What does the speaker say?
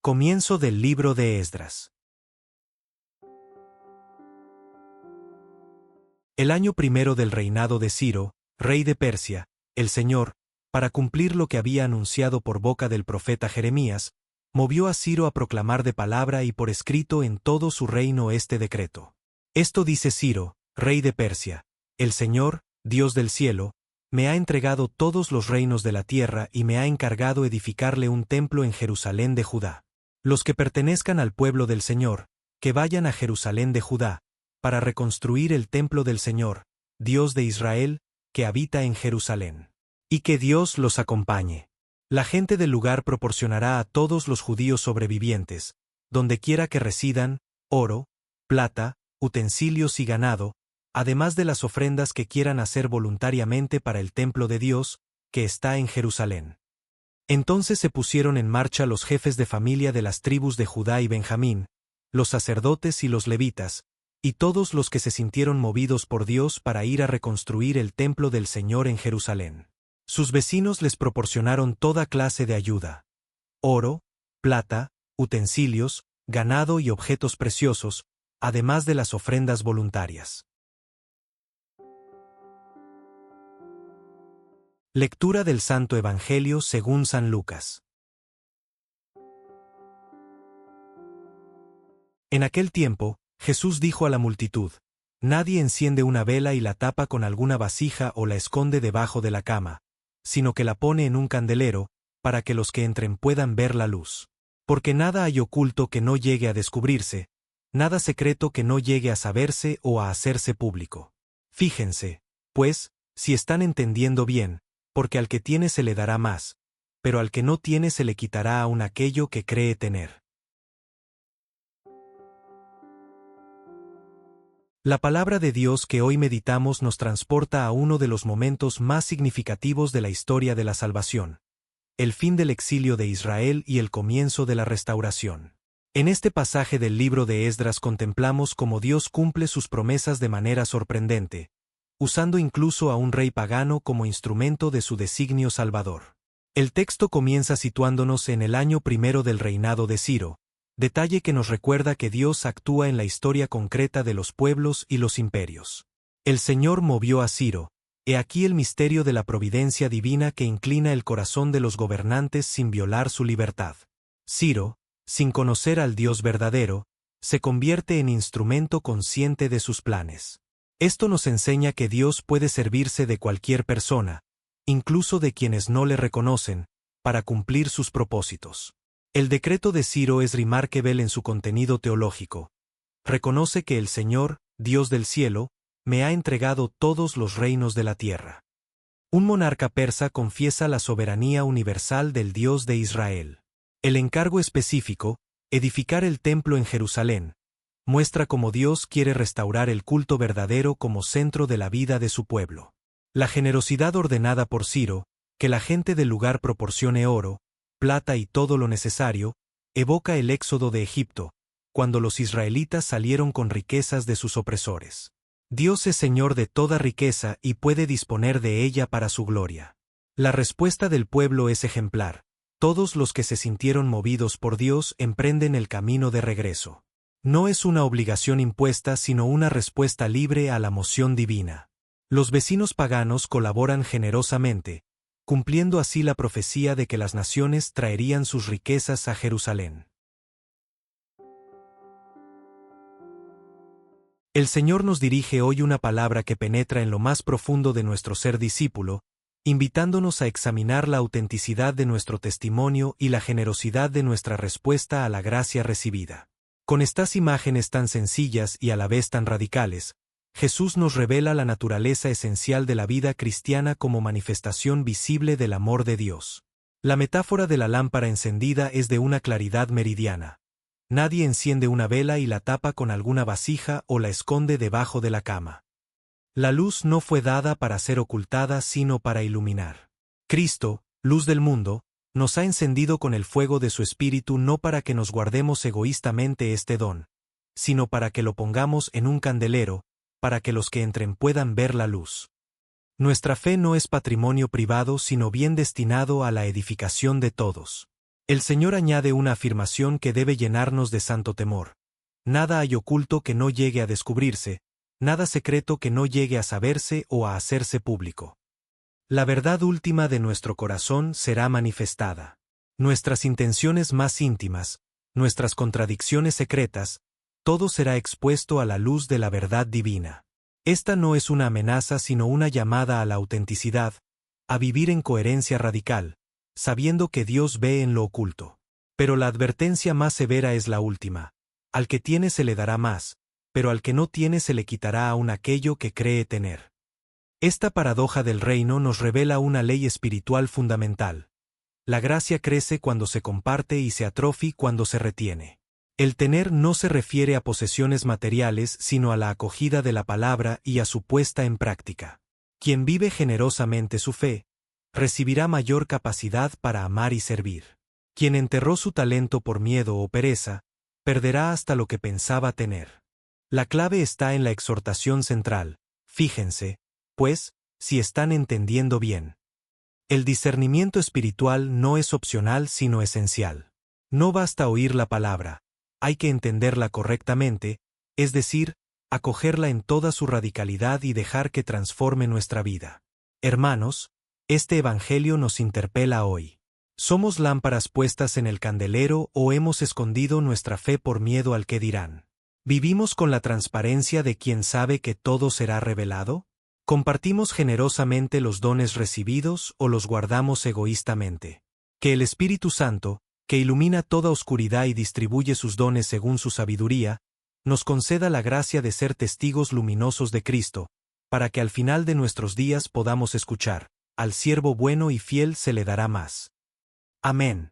Comienzo del libro de Esdras. El año primero del reinado de Ciro, rey de Persia, el Señor, para cumplir lo que había anunciado por boca del profeta Jeremías, movió a Ciro a proclamar de palabra y por escrito en todo su reino este decreto. Esto dice Ciro, rey de Persia: el Señor, Dios del cielo, me ha entregado todos los reinos de la tierra y me ha encargado edificarle un templo en Jerusalén de Judá. Los que pertenezcan al pueblo del Señor, que vayan a Jerusalén de Judá, para reconstruir el templo del Señor, Dios de Israel, que habita en Jerusalén. Y que Dios los acompañe. La gente del lugar proporcionará a todos los judíos sobrevivientes, donde quiera que residan, oro, plata, utensilios y ganado, además de las ofrendas que quieran hacer voluntariamente para el templo de Dios, que está en Jerusalén. Entonces se pusieron en marcha los jefes de familia de las tribus de Judá y Benjamín, los sacerdotes y los levitas, y todos los que se sintieron movidos por Dios para ir a reconstruir el templo del Señor en Jerusalén. Sus vecinos les proporcionaron toda clase de ayuda: oro, plata, utensilios, ganado y objetos preciosos, además de las ofrendas voluntarias. Lectura del Santo Evangelio según San Lucas. En aquel tiempo, Jesús dijo a la multitud: Nadie enciende una vela y la tapa con alguna vasija o la esconde debajo de la cama, sino que la pone en un candelero, para que los que entren puedan ver la luz. Porque nada hay oculto que no llegue a descubrirse, nada secreto que no llegue a saberse o a hacerse público. Fíjense, pues, si están entendiendo bien, porque al que tiene se le dará más, pero al que no tiene se le quitará aún aquello que cree tener. La palabra de Dios que hoy meditamos nos transporta a uno de los momentos más significativos de la historia de la salvación: el fin del exilio de Israel y el comienzo de la restauración. En este pasaje del libro de Esdras contemplamos cómo Dios cumple sus promesas de manera sorprendente, usando incluso a un rey pagano como instrumento de su designio salvador. El texto comienza situándonos en el año primero del reinado de Ciro, detalle que nos recuerda que Dios actúa en la historia concreta de los pueblos y los imperios. El Señor movió a Ciro. He aquí el misterio de la providencia divina que inclina el corazón de los gobernantes sin violar su libertad. Ciro, sin conocer al Dios verdadero, se convierte en instrumento consciente de sus planes. Esto nos enseña que Dios puede servirse de cualquier persona, incluso de quienes no le reconocen, para cumplir sus propósitos. El decreto de Ciro es remarkable en su contenido teológico. Reconoce que el Señor, Dios del cielo, me ha entregado todos los reinos de la tierra. Un monarca persa confiesa la soberanía universal del Dios de Israel. El encargo específico, edificar el templo en Jerusalén, muestra cómo Dios quiere restaurar el culto verdadero como centro de la vida de su pueblo. La generosidad ordenada por Ciro, que la gente del lugar proporcione oro, plata y todo lo necesario, evoca el éxodo de Egipto, cuando los israelitas salieron con riquezas de sus opresores. Dios es Señor de toda riqueza y puede disponer de ella para su gloria. La respuesta del pueblo es ejemplar. Todos los que se sintieron movidos por Dios emprenden el camino de regreso. No es una obligación impuesta sino una respuesta libre a la moción divina. Los vecinos paganos colaboran generosamente, cumpliendo así la profecía de que las naciones traerían sus riquezas a Jerusalén. El Señor nos dirige hoy una palabra que penetra en lo más profundo de nuestro ser discípulo, invitándonos a examinar la autenticidad de nuestro testimonio y la generosidad de nuestra respuesta a la gracia recibida. Con estas imágenes tan sencillas y a la vez tan radicales, Jesús nos revela la naturaleza esencial de la vida cristiana como manifestación visible del amor de Dios. La metáfora de la lámpara encendida es de una claridad meridiana. Nadie enciende una vela y la tapa con alguna vasija o la esconde debajo de la cama. La luz no fue dada para ser ocultada sino para iluminar. Cristo, luz del mundo, nos ha encendido con el fuego de su Espíritu no para que nos guardemos egoístamente este don, sino para que lo pongamos en un candelero, para que los que entren puedan ver la luz. Nuestra fe no es patrimonio privado sino bien destinado a la edificación de todos. El Señor añade una afirmación que debe llenarnos de santo temor. Nada hay oculto que no llegue a descubrirse, nada secreto que no llegue a saberse o a hacerse público. La verdad última de nuestro corazón será manifestada. Nuestras intenciones más íntimas, nuestras contradicciones secretas, todo será expuesto a la luz de la verdad divina. Esta no es una amenaza sino una llamada a la autenticidad, a vivir en coherencia radical, sabiendo que Dios ve en lo oculto. Pero la advertencia más severa es la última. Al que tiene se le dará más, pero al que no tiene se le quitará aún aquello que cree tener. Esta paradoja del reino nos revela una ley espiritual fundamental. La gracia crece cuando se comparte y se atrofia cuando se retiene. El tener no se refiere a posesiones materiales sino a la acogida de la palabra y a su puesta en práctica. Quien vive generosamente su fe, recibirá mayor capacidad para amar y servir. Quien enterró su talento por miedo o pereza, perderá hasta lo que pensaba tener. La clave está en la exhortación central. Fíjense, pues, si están entendiendo bien. El discernimiento espiritual no es opcional sino esencial. No basta oír la palabra, hay que entenderla correctamente, es decir, acogerla en toda su radicalidad y dejar que transforme nuestra vida. Hermanos, este Evangelio nos interpela hoy. ¿Somos lámparas puestas en el candelero o hemos escondido nuestra fe por miedo al que dirán? ¿Vivimos con la transparencia de quien sabe que todo será revelado? ¿Compartimos generosamente los dones recibidos o los guardamos egoístamente? Que el Espíritu Santo, que ilumina toda oscuridad y distribuye sus dones según su sabiduría, nos conceda la gracia de ser testigos luminosos de Cristo, para que al final de nuestros días podamos escuchar, al siervo bueno y fiel se le dará más. Amén.